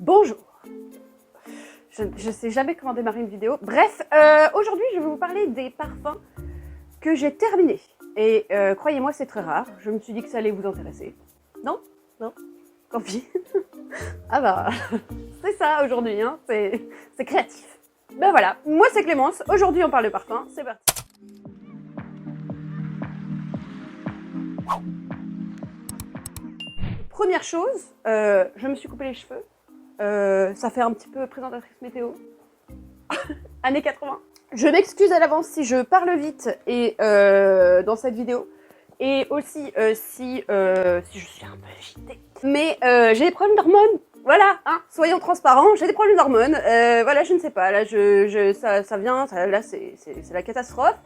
Bonjour. Je sais jamais comment démarrer une vidéo. Bref, aujourd'hui je vais vous parler des parfums que j'ai terminés. Et croyez-moi, c'est très rare. Je me suis dit que ça allait vous intéresser. Non? Non? Tant pis. Ah bah, c'est ça aujourd'hui, hein. C'est créatif. Ben voilà, moi c'est Clémence. Aujourd'hui on parle de parfum. C'est parti. Première chose, je me suis coupé les cheveux. Ça fait un petit peu présentatrice météo. Années 80. Je m'excuse à l'avance si je parle vite et dans cette vidéo. Et aussi si je suis un peu agitée. Mais j'ai des problèmes d'hormones. Voilà, hein, soyons transparents, j'ai des problèmes d'hormones. Voilà, je ne sais pas, là ça vient, là c'est la catastrophe.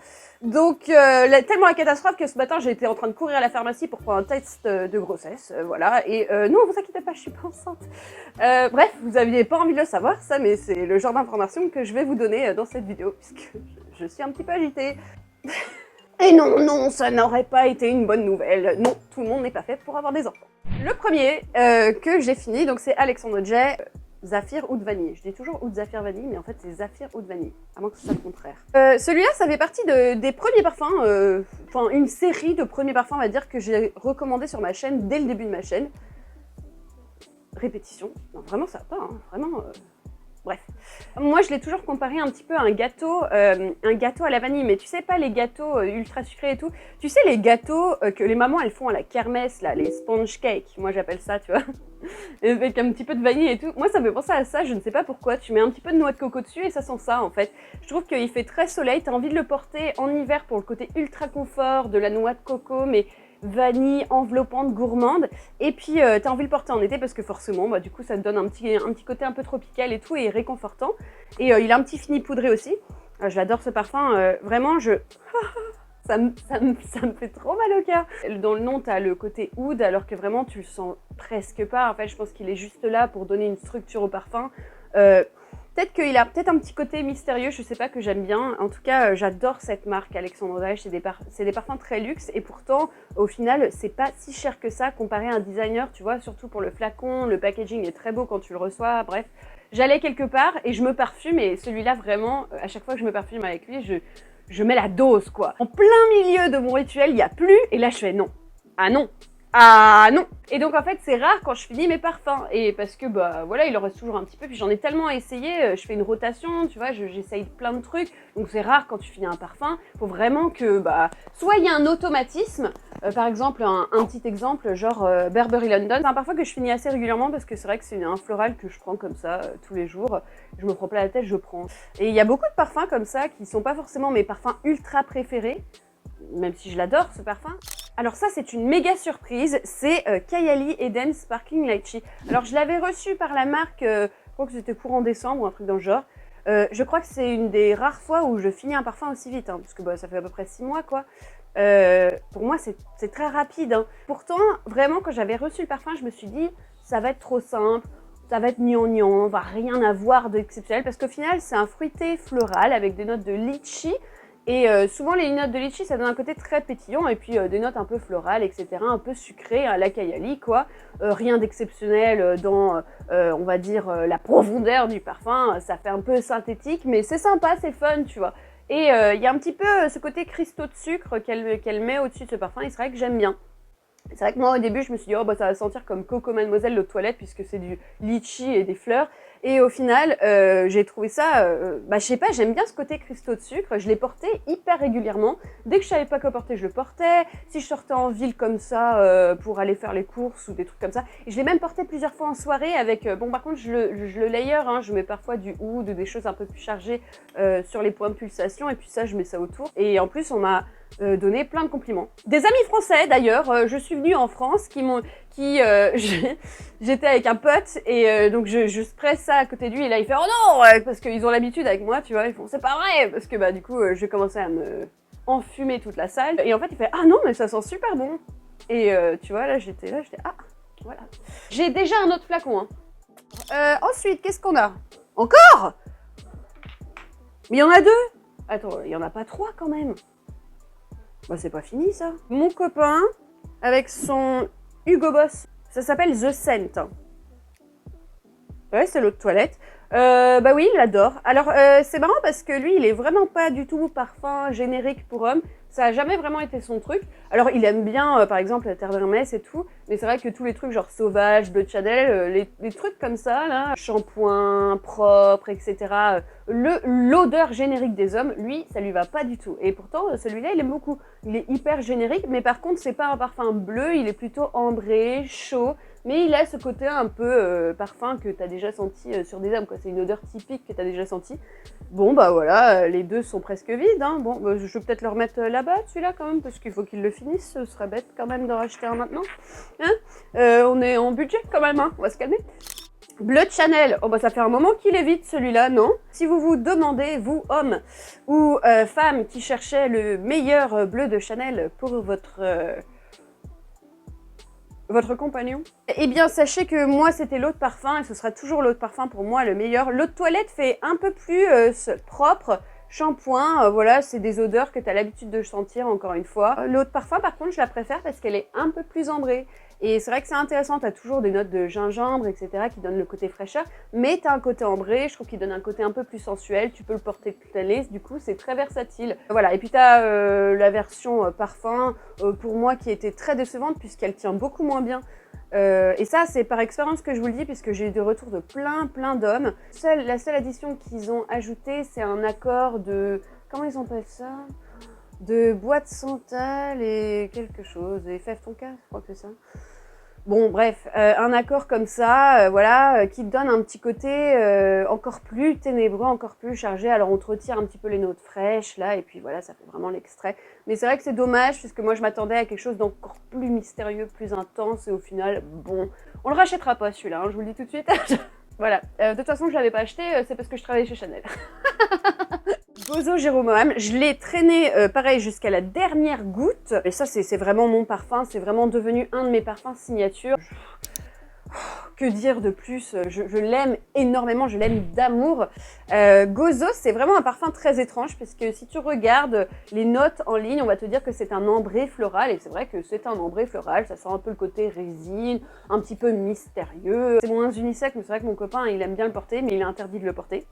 Donc tellement la catastrophe que ce matin j'ai été en train de courir à la pharmacie pour prendre un test de grossesse, voilà. Et non, vous inquiétez pas, je suis pas enceinte. Bref, vous aviez pas envie de le savoir ça, mais c'est le genre d'information que je vais vous donner dans cette vidéo puisque je suis un petit peu agitée. Et non, ça n'aurait pas été une bonne nouvelle. Non, tout le monde n'est pas fait pour avoir des enfants. Le premier que j'ai fini, donc c'est Alexandre J. Zafir Oud Vanille. Je dis toujours Oud Zafir Vanille, mais en fait c'est Zafir Oud Vanille, à moins que ce soit le contraire. Celui-là, ça fait partie des premiers parfums, enfin une série de premiers parfums, on va dire, que j'ai recommandé sur ma chaîne dès le début de ma chaîne. Répétition. Non, vraiment ça va pas, hein, vraiment... Bref, moi je l'ai toujours comparé un petit peu à un gâteau à la vanille, mais tu sais pas les gâteaux ultra sucrés et tout, tu sais les gâteaux que les mamans elles font à la kermesse là, les sponge cakes, moi j'appelle ça, tu vois, avec un petit peu de vanille et tout. Moi ça me fait penser à ça, je ne sais pas pourquoi, tu mets un petit peu de noix de coco dessus et ça sent ça en fait. Je trouve qu'il fait très soleil, t'as envie de le porter en hiver pour le côté ultra confort de la noix de coco, mais vanille enveloppante, gourmande, et puis t'as envie de le porter en été parce que forcément bah, du coup ça te donne un petit côté un peu tropical et tout et réconfortant, et il a un petit fini poudré aussi. J'adore ce parfum, vraiment ça me fait trop mal au cœur. Dans le nom t'as le côté oud alors que vraiment tu le sens presque pas, en fait je pense qu'il est juste là pour donner une structure au parfum. Peut-être qu'il a un petit côté mystérieux, je sais pas, que j'aime bien. En tout cas, j'adore cette marque Alexandre J. C'est des parfums très luxe et pourtant, au final, c'est pas si cher que ça comparé à un designer, tu vois, surtout pour le flacon, le packaging est très beau quand tu le reçois, bref. J'allais quelque part et je me parfume et celui-là, vraiment, à chaque fois que je me parfume avec lui, je mets la dose, quoi. En plein milieu de mon rituel, il n'y a plus et là, je fais non. Ah non. Ah non! Et donc en fait c'est rare quand je finis mes parfums, et parce que bah voilà il en reste toujours un petit peu, puis j'en ai tellement essayé, je fais une rotation, tu vois, j'essaye plein de trucs, donc c'est rare quand tu finis un parfum, faut vraiment que bah soit il y a un automatisme, par exemple un petit exemple genre Burberry London, c'est un parfum que je finis assez régulièrement parce que c'est vrai que c'est un floral que je prends comme ça tous les jours, je me prends pas la tête, je prends. Et il y a beaucoup de parfums comme ça qui sont pas forcément mes parfums ultra préférés, même si je l'adore ce parfum. Alors ça c'est une méga surprise, c'est Kayali Eden Sparkling Lychee. Alors je l'avais reçu par la marque, je crois que c'était courant décembre ou un truc dans le genre. Je crois que c'est une des rares fois où je finis un parfum aussi vite, hein, parce que bah, ça fait à peu près 6 mois quoi. Pour moi c'est très rapide, hein. Pourtant vraiment quand j'avais reçu le parfum je me suis dit ça va être trop simple, ça va être gnangnan, on va rien avoir d'exceptionnel, parce qu'au final c'est un fruité floral avec des notes de litchi. Et souvent les notes de litchi ça donne un côté très pétillant et puis des notes un peu florales, etc. Un peu sucrées à la Kayali quoi. Rien d'exceptionnel dans on va dire la profondeur du parfum, ça fait un peu synthétique mais c'est sympa, c'est fun tu vois. Et il y a un petit peu ce côté cristaux de sucre qu'elle met au-dessus de ce parfum et c'est vrai que j'aime bien. C'est vrai que moi au début je me suis dit oh bah ça va sentir comme Coco Mademoiselle l'eau de toilette puisque c'est du litchi et des fleurs, et au final j'ai trouvé ça, bah je sais pas, j'aime bien ce côté cristaux de sucre, je l'ai porté hyper régulièrement, dès que je savais pas quoi porter je le portais, si je sortais en ville comme ça pour aller faire les courses ou des trucs comme ça, et je l'ai même porté plusieurs fois en soirée avec, bon par contre je le layer, hein, je mets parfois du oud ou des choses un peu plus chargées sur les points de pulsation, et puis ça je mets ça autour, et en plus on m'a donné plein de compliments. Des amis français d'ailleurs, je suis venue en France j'étais avec un pote et donc je spray ça à côté de lui et là il fait oh non, parce qu'ils ont l'habitude avec moi, tu vois, ils font c'est pas vrai, parce que bah du coup je commençais à me enfumer toute la salle et en fait il fait ah non mais ça sent super bon, et tu vois là j'étais ah voilà. J'ai déjà un autre flacon, hein. Ensuite qu'est-ce qu'on a encore? Mais il y en a 2. Attends, il y en a pas 3 quand même. Bah c'est pas fini ça. Mon copain avec son Hugo Boss, ça s'appelle The Scent. Ouais, c'est l'eau de toilette. Bah oui, il l'adore. Alors, c'est marrant parce que lui, il est vraiment pas du tout parfum générique pour homme. Ça a jamais vraiment été son truc. Alors, il aime bien, par exemple, la terre d'Hermès et tout. Mais c'est vrai que tous les trucs genre sauvage, bleu de Chanel, les trucs comme ça, là, shampoing, propre, etc. L'odeur générique des hommes, lui, ça lui va pas du tout. Et pourtant, celui-là, il aime beaucoup. Il est hyper générique, mais par contre, c'est pas un parfum bleu, il est plutôt ambré, chaud. Mais il a ce côté un peu parfum que tu as déjà senti sur des hommes, quoi. C'est une odeur typique que tu as déjà senti. Bon, bah voilà, les deux sont presque vides. Hein. Bon, bah, je vais peut-être le remettre là-bas, celui-là, quand même, parce qu'il faut qu'il le finisse. Ce serait bête, quand même, d'en racheter un maintenant. Hein on est en budget, quand même, hein. On va se calmer. Bleu de Chanel, oh bah ça fait un moment qu'il est vide celui-là, non? Si vous vous demandez, vous hommes ou femmes qui cherchaient le meilleur bleu de Chanel pour votre compagnon? Eh bien, sachez que moi, c'était l'eau de parfum et ce sera toujours l'eau de parfum pour moi le meilleur. L'eau de toilette fait un peu plus propre. Shampoing, voilà, c'est des odeurs que tu as l'habitude de sentir, encore une fois. L'eau de parfum, par contre, je la préfère parce qu'elle est un peu plus ambrée. Et c'est vrai que c'est intéressant, tu as toujours des notes de gingembre, etc., qui donnent le côté fraîcheur, mais tu as un côté ambré, je trouve qu'il donne un côté un peu plus sensuel, tu peux le porter toute l'année, du coup c'est très versatile. Voilà, et puis tu as la version parfum, pour moi, qui était très décevante, puisqu'elle tient beaucoup moins bien. Et ça, c'est par expérience que je vous le dis, puisque j'ai eu des retours de plein d'hommes. La seule addition qu'ils ont ajoutée, c'est un accord de... Comment ils appellent ça? De bois de santal et quelque chose. Et fève tonka, je crois que c'est ça. Bon, bref, un accord comme ça, voilà, qui te donne un petit côté encore plus ténébreux, encore plus chargé. Alors on te retire un petit peu les notes fraîches, là, et puis voilà, ça fait vraiment l'extrait. Mais c'est vrai que c'est dommage, puisque moi je m'attendais à quelque chose d'encore plus mystérieux, plus intense, et au final, bon, on le rachètera pas celui-là, hein, je vous le dis tout de suite. Voilà, de toute façon je l'avais pas acheté, c'est parce que je travaillais chez Chanel. Gozo Jéromoam, je l'ai traîné pareil jusqu'à la dernière goutte. Et ça, c'est vraiment mon parfum. C'est vraiment devenu un de mes parfums signature. Que dire de plus? Je l'aime énormément, je l'aime d'amour. Gozo, c'est vraiment un parfum très étrange parce que si tu regardes les notes en ligne, on va te dire que c'est un ambré floral. Et c'est vrai que c'est un ambré floral. Ça sent un peu le côté résine, un petit peu mystérieux. C'est moins unisexe, mais c'est vrai que mon copain, il aime bien le porter, mais il est interdit de le porter.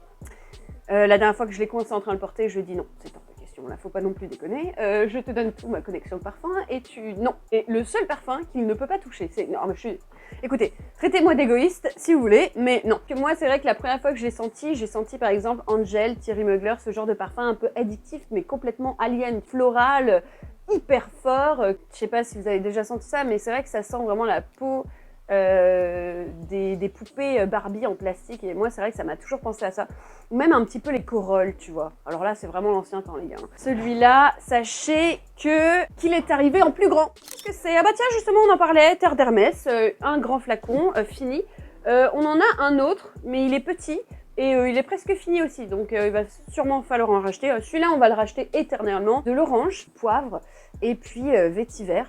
La dernière fois que je l'ai coincé en train de le porter, je lui ai dit non, c'est hors de question, là, faut pas non plus déconner. Je te donne tout ma collection de parfums et tu... Non. Et le seul parfum qu'il ne peut pas toucher, c'est... Non, mais je suis... Écoutez, traitez-moi d'égoïste si vous voulez, mais non. Que moi, c'est vrai que la première fois que j'ai senti par exemple Angel, Thierry Mugler, ce genre de parfum un peu addictif, mais complètement alien, floral, hyper fort. Je sais pas si vous avez déjà senti ça, mais c'est vrai que ça sent vraiment la peau... des poupées Barbie en plastique, et moi c'est vrai que ça m'a toujours pensé à ça, ou même un petit peu les corolles, tu vois. Alors là c'est vraiment l'ancien temps, les gars. Celui-là, sachez qu'il est arrivé en plus grand. Qu'est-ce que c'est? Ah bah tiens, justement on en parlait, terre d'Hermès, un grand flacon fini. On en a un autre, mais il est petit et il est presque fini aussi, donc il va sûrement falloir en racheter. Celui-là on va le racheter éternellement. De l'orange, poivre et puis vétiver,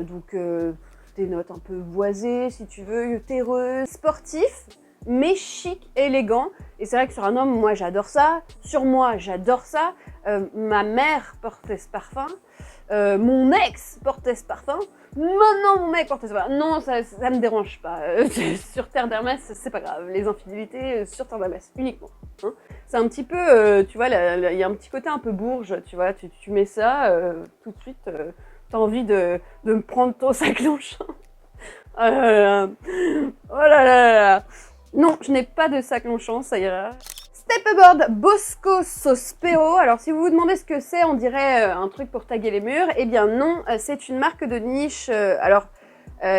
donc des notes un peu boisées, si tu veux, terreux, sportif, mais chic, élégant. Et c'est vrai que sur un homme, moi j'adore ça. Sur moi, j'adore ça. Ma mère portait ce parfum. Mon ex portait ce parfum. Maintenant, mon mec portait ce parfum. Non, ça me dérange pas. Sur Terre d'Hermès, c'est pas grave. Les infidélités, sur Terre d'Hermès, uniquement. Hein. C'est un petit peu, tu vois, il y a un petit côté un peu bourge, tu vois. Tu mets ça, tout de suite... T'as envie de me prendre ton sac Longchamp. Oh là là. Oh là là là. Non, je n'ai pas de sac Longchamp, ça ira. Step Aboard Bosco Sospero. Alors si vous vous demandez ce que c'est, on dirait un truc pour taguer les murs. Eh bien non, c'est une marque de niche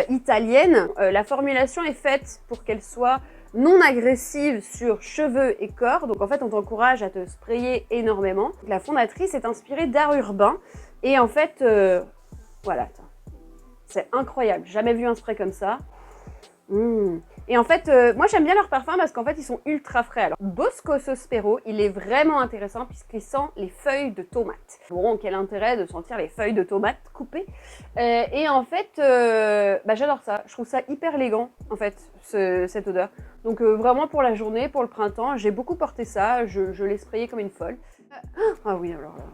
italienne. La formulation est faite pour qu'elle soit non agressive sur cheveux et corps. Donc en fait, on t'encourage à te sprayer énormément. La fondatrice est inspirée d'art urbain. Et en fait... voilà, c'est incroyable, jamais vu un spray comme ça. Et en fait, moi j'aime bien leur parfum parce qu'en fait ils sont ultra frais. Alors Bosco Sospero, il est vraiment intéressant puisqu'il sent les feuilles de tomates. Bon, quel intérêt de sentir les feuilles de tomates coupées. Et en fait, j'adore ça. Je trouve ça hyper élégant en fait, cette odeur. Donc vraiment pour la journée, pour le printemps, j'ai beaucoup porté ça. Je l'ai sprayé comme une folle. Ah oui, alors là...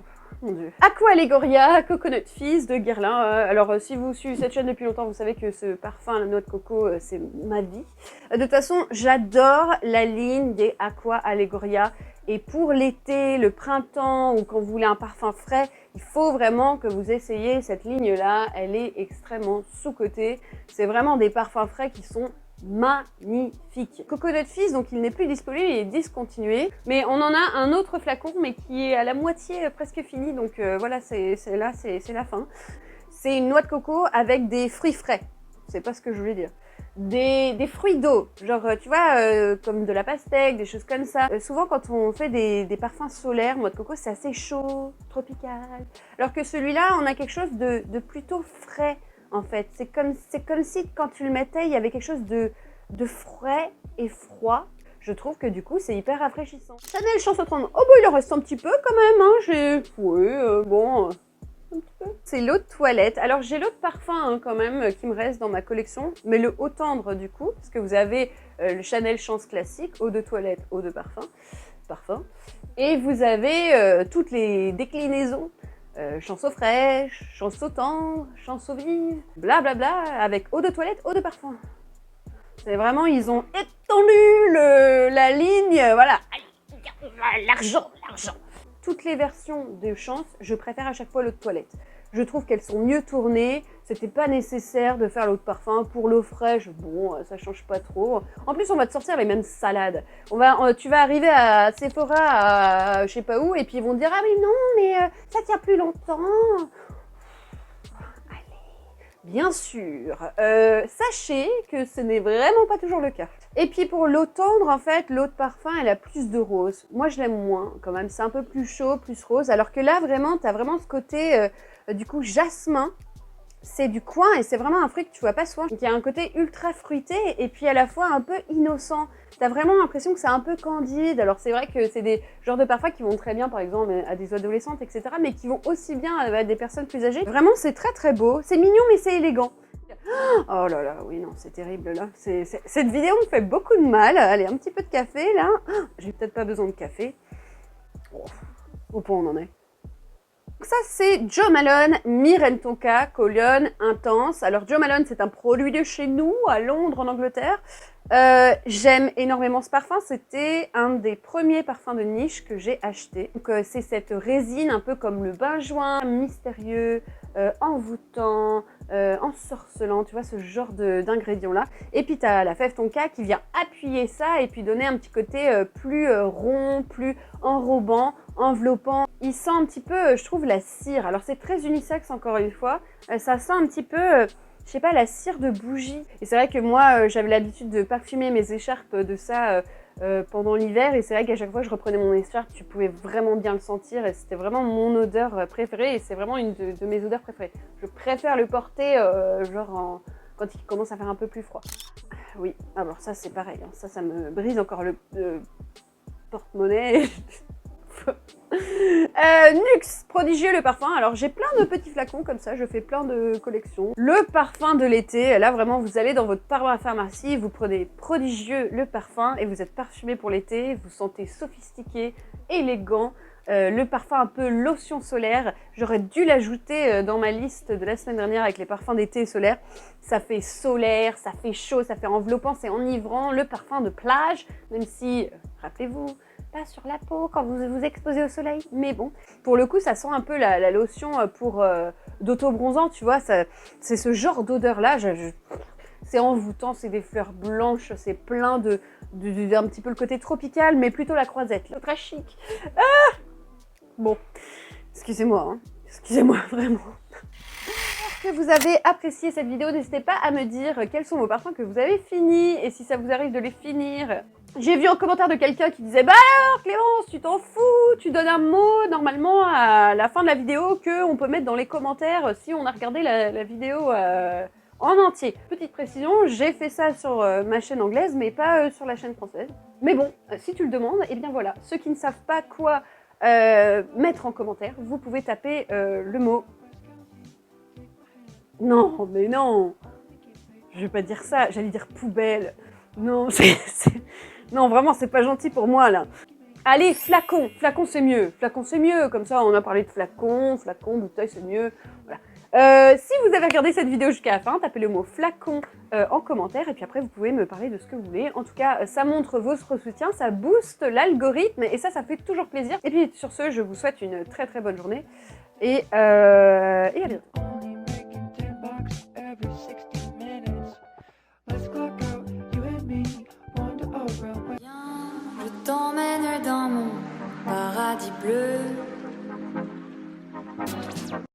mon dieu. Aqua Allegoria Coconut Fizz de Guerlain. Alors si vous suivez cette chaîne depuis longtemps, vous savez que ce parfum à la noix de coco, c'est ma vie. De toute façon, j'adore la ligne des Aqua Allegoria. Et pour l'été, le printemps ou quand vous voulez un parfum frais, il faut vraiment que vous essayiez cette ligne-là. Elle est extrêmement sous-cotée. C'est vraiment des parfums frais qui sont magnifiques. Coconut Fizz, donc il n'est plus disponible, il est discontinué. Mais on en a un autre flacon, mais qui est à la moitié presque fini. Donc voilà, c'est la fin. C'est une noix de coco avec des fruits frais. C'est pas ce que je voulais dire. Des fruits d'eau, genre tu vois, comme de la pastèque, des choses comme ça. Souvent quand on fait des parfums solaires, noix de coco, c'est assez chaud, tropical. Alors que celui-là, on a quelque chose de plutôt frais, en fait. C'est comme si quand tu le mettais, il y avait quelque chose de frais et froid. Je trouve que du coup, c'est hyper rafraîchissant. Chanel Chance 30. Oh bah il en reste un petit peu quand même, hein. Bon... C'est l'eau de toilette. Alors j'ai l'eau de parfum hein, quand même qui me reste dans ma collection, mais le haut tendre du coup, parce que vous avez le Chanel Chance classique, eau de toilette, eau de parfum, et vous avez toutes les déclinaisons, chanson fraîche, chanson tendre, chanson vive, blablabla, avec eau de toilette, eau de parfum. C'est vraiment, ils ont étendu la ligne, voilà, l'argent. Toutes les versions de Chance, je préfère à chaque fois l'eau de toilette. Je trouve qu'elles sont mieux tournées. C'était pas nécessaire de faire l'eau de parfum. Pour l'eau fraîche, bon, ça change pas trop. En plus, on va te sortir les mêmes salades. Tu vas arriver à Sephora, à je sais pas où, et puis ils vont te dire « Ah mais non, mais ça tient plus longtemps !» Bien sûr, sachez que ce n'est vraiment pas toujours le cas. Et puis pour l'eau tendre, en fait, l'eau de parfum, elle a plus de rose. Moi, je l'aime moins, quand même. C'est un peu plus chaud, plus rose. Alors que là, vraiment, t'as vraiment ce côté, du coup, jasmin. C'est du coin et c'est vraiment un fruit que tu vois pas souvent. Donc il y a un côté ultra fruité et puis à la fois un peu innocent. T'as vraiment l'impression que c'est un peu candide. Alors c'est vrai que c'est des genres de parfums qui vont très bien par exemple à des adolescentes, etc. Mais qui vont aussi bien à des personnes plus âgées. Vraiment c'est très très beau. C'est mignon mais c'est élégant. Oh là là, oui non, c'est terrible là. Cette vidéo me fait beaucoup de mal. Allez, un petit peu de café là. J'ai peut-être pas besoin de café. Au point où on en est. Ça, c'est Jo Malone Myrrh & Tonka Cologne Intense. Alors, Jo Malone, c'est un produit de chez nous, à Londres, en Angleterre. J'aime énormément ce parfum. C'était un des premiers parfums de niche que j'ai acheté. Donc, c'est cette résine un peu comme le benjoin, mystérieux, envoûtant, ensorcelant. Tu vois, ce genre d'ingrédients-là. Et puis, tu as la fève tonka qui vient appuyer ça et puis donner un petit côté plus rond, plus enrobant, enveloppant. Il sent un petit peu, je trouve, la cire. Alors, c'est très unisexe, encore une fois. Ça sent un petit peu... je sais pas, la cire de bougie. Et c'est vrai que moi, j'avais l'habitude de parfumer mes écharpes de ça pendant l'hiver. Et c'est vrai qu'à chaque fois que je reprenais mon écharpe, tu pouvais vraiment bien le sentir. Et c'était vraiment mon odeur préférée. Et c'est vraiment une de mes odeurs préférées. Je préfère le porter quand il commence à faire un peu plus froid. Oui, alors ça c'est pareil. Hein. Ça me brise encore le porte-monnaie. Nuxe, prodigieux le parfum. Alors j'ai plein de petits flacons comme ça, je fais plein de collections. Le parfum de l'été, là vraiment vous allez dans votre pharmacie, vous prenez prodigieux le parfum et vous êtes parfumé pour l'été, vous sentez sophistiqué, élégant. Le parfum un peu lotion solaire, j'aurais dû l'ajouter dans ma liste de la semaine dernière avec les parfums d'été solaire. Ça fait solaire, ça fait chaud, ça fait enveloppant, c'est enivrant. Le parfum de plage, même si, rappelez-vous, pas sur la peau quand vous vous exposez au soleil, mais bon. Pour le coup, ça sent un peu la lotion d'auto-bronzant, tu vois, c'est ce genre d'odeur-là. C'est envoûtant, c'est des fleurs blanches, c'est plein d'un petit peu le côté tropical, mais plutôt la croisette, là, très chic. Ah bon, excusez-moi, hein. Excusez-moi vraiment. Que vous avez apprécié cette vidéo, n'hésitez pas à me dire quels sont vos parfums que vous avez finis et si ça vous arrive de les finir. J'ai vu en commentaire de quelqu'un qui disait « Bah alors Clémence, tu t'en fous, tu donnes un mot normalement à la fin de la vidéo qu'on peut mettre dans les commentaires si on a regardé la vidéo en entier. » Petite précision, j'ai fait ça sur ma chaîne anglaise mais pas sur la chaîne française. Mais bon, si tu le demandes, et bien voilà, ceux qui ne savent pas quoi mettre en commentaire, vous pouvez taper le mot... Non, mais non, je vais pas dire ça, j'allais dire poubelle. Non, non, vraiment, c'est pas gentil pour moi, là. Allez, flacon. Flacon, c'est mieux. Flacon, c'est mieux. Comme ça, on a parlé de flacon, bouteille, c'est mieux. Voilà. Si vous avez regardé cette vidéo jusqu'à la fin, tapez le mot flacon en commentaire et puis après vous pouvez me parler de ce que vous voulez. En tout cas, ça montre votre soutien, ça booste l'algorithme et ça fait toujours plaisir. Et puis sur ce, je vous souhaite une très très bonne journée et à bientôt. Je t'emmène dans mon paradis bleu.